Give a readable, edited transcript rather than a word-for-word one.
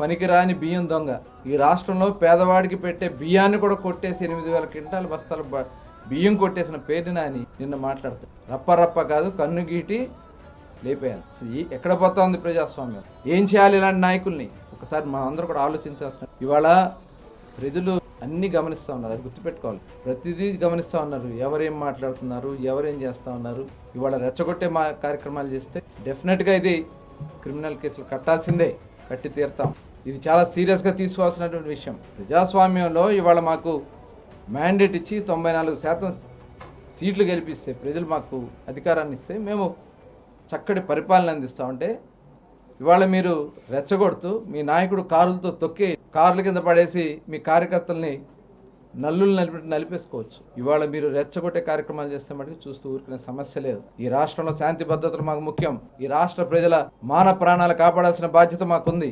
పనికిరాని బియ్యం దొంగ. ఈ రాష్ట్రంలో పేదవాడికి పెట్టే బియ్యాన్ని కూడా కొట్టేసి 8,000 క్వింటాల బస్తాల బియ్యం కొట్టేసిన పేరు నాని నిన్న మాట్లాడుతాడు. రప్ప కాదు, కన్ను గీటి లేపేయాలి. ఎక్కడ పోతా ఉంది ప్రజాస్వామ్యం? ఏం చేయాలి ఇలాంటి నాయకుల్ని? ఒకసారి మనం అందరూ కూడా ఆలోచించాల్సిన. ఇవాళ ప్రజలు అన్నీ గమనిస్తూ ఉన్నారు, అది గుర్తుపెట్టుకోవాలి. ప్రతిదీ గమనిస్తూ ఉన్నారు, ఎవరేం మాట్లాడుతున్నారు, ఎవరేం చేస్తూ ఉన్నారు. ఇవాళ రెచ్చగొట్టే కార్యక్రమాలు చేస్తే డెఫినెట్గా ఇది క్రిమినల్ కేసులు కట్టాల్సిందే, కట్టి తీరుతాం. ఇది చాలా సీరియస్గా తీసుకోవాల్సినటువంటి విషయం. ప్రజాస్వామ్యంలో ఇవాళ మాకు మ్యాండేట్ ఇచ్చి 94% సీట్లు గెలిపిస్తే, ప్రజలు మాకు అధికారాన్ని ఇస్తే మేము చక్కటి పరిపాలన అందిస్తామంటే, ఇవాళ మీరు రెచ్చగొడుతూ మీ నాయకుడు కారులతో తొక్కి కార్ల కింద పడేసి మీ కార్యకర్తల్ని నల్లులు నలిపేసుకోవచ్చు. ఇవాళ మీరు రెచ్చగొట్టే కార్యక్రమాలు చేస్తే మటుకు చూస్తూ ఊరుకునే సమస్య లేదు. ఈ రాష్ట్రంలో శాంతి భద్రతలు మాకు ముఖ్యం. ఈ రాష్ట్ర ప్రజల మాన ప్రాణాలు కాపాడాల్సిన బాధ్యత మాకుంది.